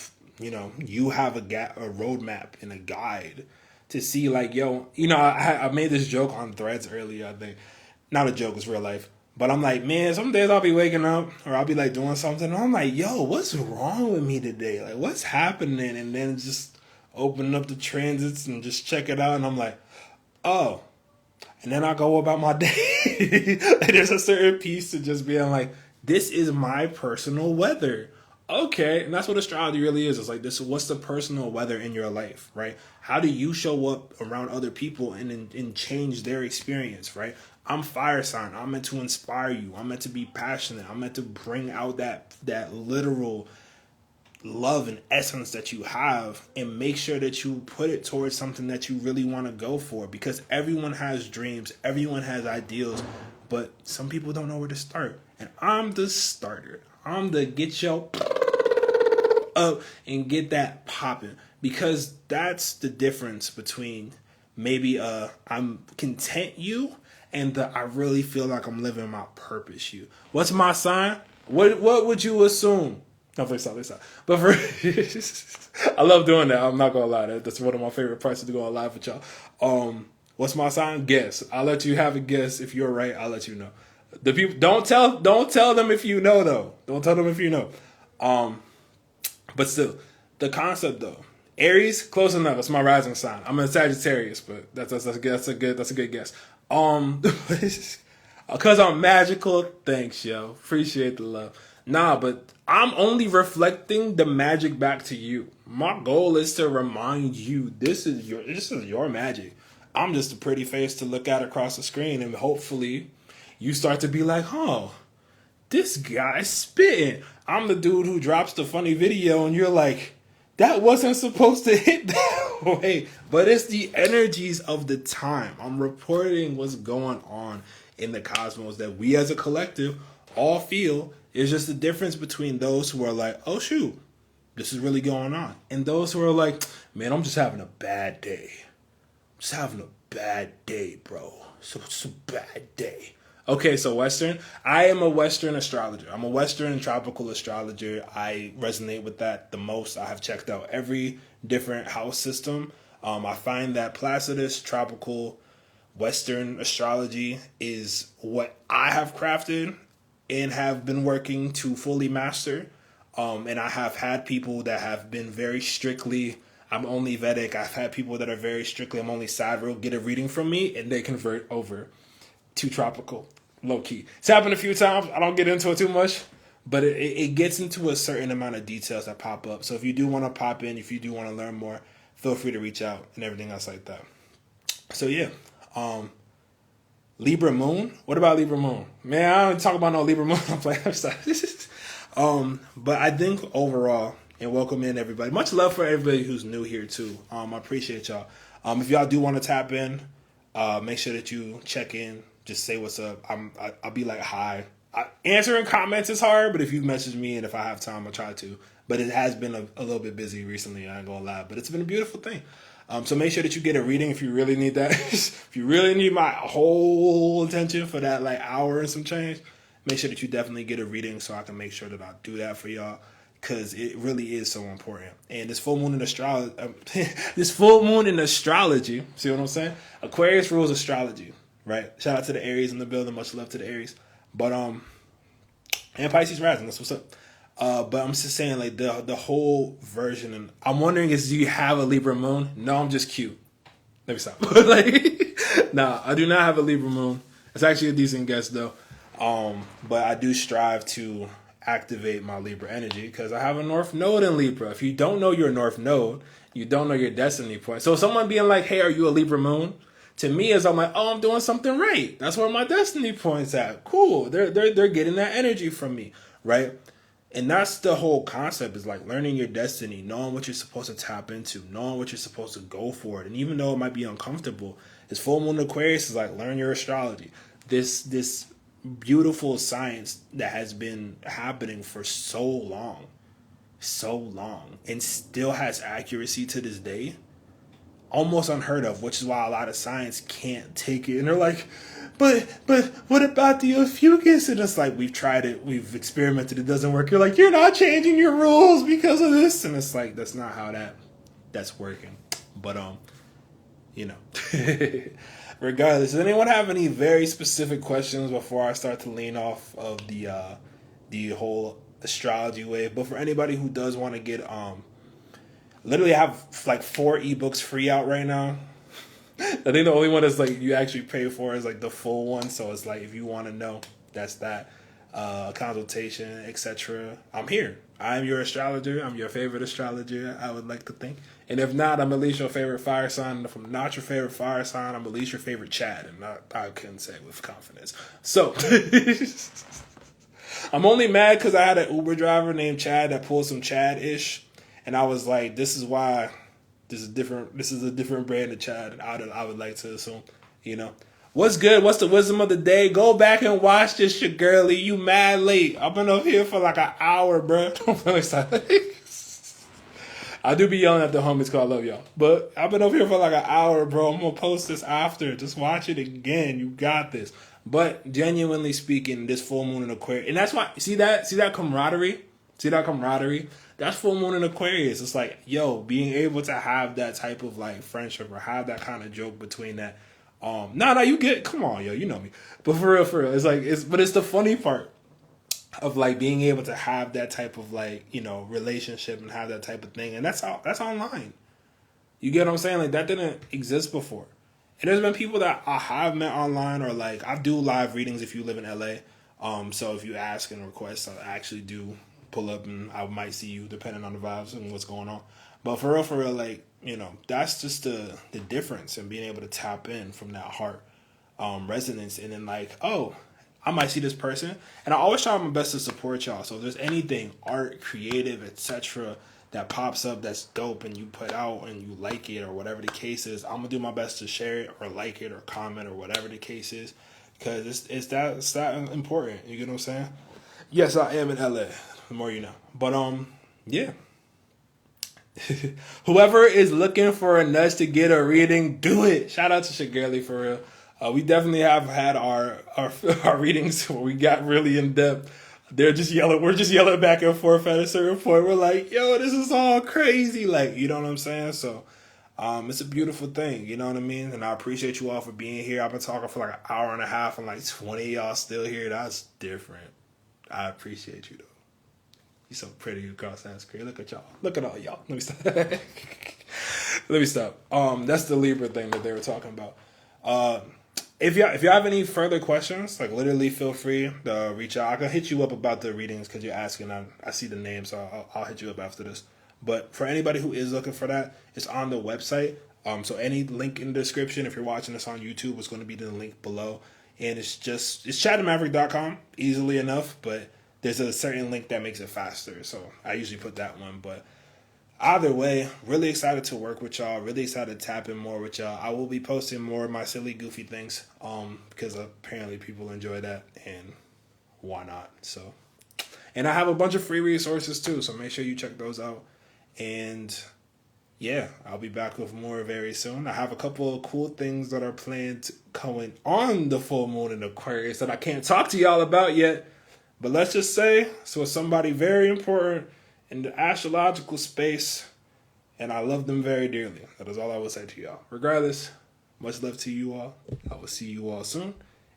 you know, you have a roadmap and a guide to see like, yo, you know, I made this joke on Threads earlier, I think. Not a joke, it's real life. But I'm like, man, some days I'll be waking up or I'll be like doing something and I'm like, yo, what's wrong with me today? Like, what's happening? And then just open up the transits and just check it out. And I'm like, oh. And then I go about my day. And there's a certain piece to just being like, this is my personal weather. Okay, and that's what astrology really is. It's like, this. What's the personal weather in your life, right? How do you show up around other people and change their experience, right? I'm fire sign. I'm meant to inspire you. I'm meant to be passionate. I'm meant to bring out that literal love and essence that you have and make sure that you put it towards something that you really want to go for, because everyone has dreams. Everyone has ideals, but some people don't know where to start. And I'm the starter. I'm the get your up and get that popping, because that's the difference between maybe I'm content you and the I really feel like I'm living my purpose you. What's my sign? What would you assume? No, please stop. But for I love doing that. I'm not gonna lie. That's one of my favorite parts to go on live with y'all. What's my sign? Guess. I'll let you have a guess. If you're right, I'll let you know. The people don't tell them if you know though. Don't tell them if you know. But still, the concept though. Aries, close enough. It's my rising sign. I'm a Sagittarius, but that's a good guess. Because I'm magical. Thanks, yo. Appreciate the love. Nah, but I'm only reflecting the magic back to you. My goal is to remind you this is your magic. I'm just a pretty face to look at across the screen, and hopefully you start to be like, oh, this guy's spitting. I'm the dude who drops the funny video and you're like, that wasn't supposed to hit that way. But it's the energies of the time. I'm reporting what's going on in the cosmos that we as a collective all feel. It's just the difference between those who are like, oh shoot, this is really going on, and those who are like, man, I'm just having a bad day. I'm just having a bad day, bro. So it's a bad day. Okay, so Western. I am a Western astrologer. I'm a Western tropical astrologer. I resonate with that the most. I have checked out every different house system. I find that Placidus tropical Western astrology is what I have crafted and have been working to fully master. And I have had people that have been very strictly, I'm only Vedic. I've had people that are very strictly, I'm only Sattva, get a reading from me, and they convert over to tropical, low key. It's happened a few times. I don't get into it too much, but it gets into a certain amount of details that pop up. So if you do want to pop in, if you do want to learn more, feel free to reach out and everything else like that. So yeah, Libra moon. What about Libra moon? Man, I don't talk about no Libra moon. I'm playing. I'm sorry. But I think overall, and welcome in everybody. Much love for everybody who's new here too. I appreciate y'all. If y'all do want to tap in, make sure that you check in. Just say what's up. I'll be like, hi. Answering comments is hard, but if you message me and if I have time, I'll try to. But it has been a little bit busy recently, I ain't gonna lie. But it's been a beautiful thing. So make sure that you get a reading if you really need that. If you really need my whole attention for that like hour and some change, make sure that you definitely get a reading so I can make sure that I do that for y'all. Because it really is so important. And this full moon in astrology, see what I'm saying? Aquarius rules astrology, right? Shout out to the Aries in the building. Much love to the Aries. But and Pisces rising. That's what's up. But I'm just saying, like the whole version. And I'm wondering, do you have a Libra moon? No, I'm just cute. Let me stop. Nah, I do not have a Libra moon. It's actually a decent guess though. But I do strive to activate my Libra energy because I have a North Node in Libra. If you don't know your North Node, you don't know your destiny point. So someone being like, hey, are you a Libra moon? To me, is I'm like, oh, I'm doing something right. That's where my destiny point's at. Cool. They're getting that energy from me, right? And that's the whole concept, is like learning your destiny, knowing what you're supposed to tap into, knowing what you're supposed to go for it. And even though it might be uncomfortable, this full moon Aquarius is like, learn your astrology. This beautiful science that has been happening for so long, and still has accuracy to this day, almost unheard of, which is why a lot of science can't take it. And they're like, but what about the Ophiuchus? And it's like, we've tried it, we've experimented, it doesn't work. You're like, you're not changing your rules because of this. And it's like, that's not how that's working. But regardless, does anyone have any very specific questions before I start to lean off of the whole astrology wave? But for anybody who does want to get literally I have like 4 ebooks free out right now. I think the only one that's like you actually pay for is like the full one. So it's like, if you want to know, that's that. Consultation, etc. I'm here. I'm your astrologer. I'm your favorite astrologer, I would like to think. And if not, I'm at least your favorite fire sign. And if I'm not your favorite fire sign, I'm at least your favorite Chad. And I couldn't say with confidence. So I'm only mad because I had an Uber driver named Chad that pulled some Chad-ish. And I was like, this is why this is different. This is a different brand of Chad. I would like to assume, What's good? What's the wisdom of the day? Go back and watch this shit, girly. You mad late. I've been up here for like an hour, bro. Don't feel excited. I do be yelling at the homies because I love y'all. But I've been up here for like an hour, bro. I'm going to post this after. Just watch it again. You got this. But genuinely speaking, this full moon in Aquarius. And that's why, see that camaraderie? See that camaraderie? That's full moon in Aquarius. It's like, yo, being able to have that type of like friendship or have that kind of joke between that. You get, come on, yo, you know me. But for real, it's like, it's the funny part of like being able to have that type of like, relationship and have that type of thing. And that's online. You get what I'm saying? Like that didn't exist before. And there's been people that I have met online, or like I do live readings if you live in LA. So if you ask and request, I actually do pull up and I might see you depending on the vibes and what's going on. But for real, like, that's just the difference in being able to tap in from that heart resonance. And then like, oh, I might see this person. And I always try my best to support y'all. So if there's anything, art, creative, etc., that pops up that's dope and you put out and you like it or whatever the case is, I'm gonna do my best to share it or like it or comment or whatever the case is, because it's that important. You get what I'm saying? Yes, I am in LA. The more you know. But yeah. Whoever is looking for a nudge to get a reading, do it. Shout out to Shigurli for real. We definitely have had our readings where we got really in depth. They're just yelling. We're just yelling back and forth at a certain point. We're like, yo, this is all crazy. Like, you know what I'm saying? So, it's a beautiful thing. You know what I mean? And I appreciate you all for being here. I've been talking for like an hour and a half and like 20 of y'all still here. That's different. I appreciate you though. You're so pretty across that screen. Look at y'all. Look at all y'all. Let me stop. Let me stop. That's the Libra thing that they were talking about. If you have any further questions, like literally feel free to reach out. I can hit you up about the readings because you're asking. I see the name, so I'll hit you up after this. But for anybody who is looking for that, it's on the website. So any link in the description, if you're watching this on YouTube, it's going to be the link below. And it's chatmaverick.com, easily enough, but there's a certain link that makes it faster. So I usually put that one, but either way, really excited to work with y'all. Really excited to tap in more with y'all. I will be posting more of my silly, goofy things, because apparently people enjoy that, and why not? So, and I have a bunch of free resources too, so make sure you check those out. And yeah, I'll be back with more very soon. I have a couple of cool things that are planned going on the full moon in Aquarius that I can't talk to y'all about yet. But let's just say, so it's somebody very important in the astrological space, and I love them very dearly. That is all I will say to y'all. Regardless, much love to you all. I will see you all soon.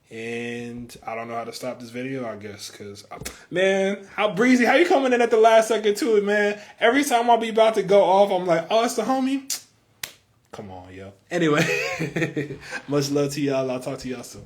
And I don't know how to stop this video, I guess, because, man, how breezy. How you coming in at the last second to it, man? Every time I'll be about to go off, I'm like, oh, it's the homie. Come on, yo. Anyway, much love to y'all. I'll talk to y'all soon.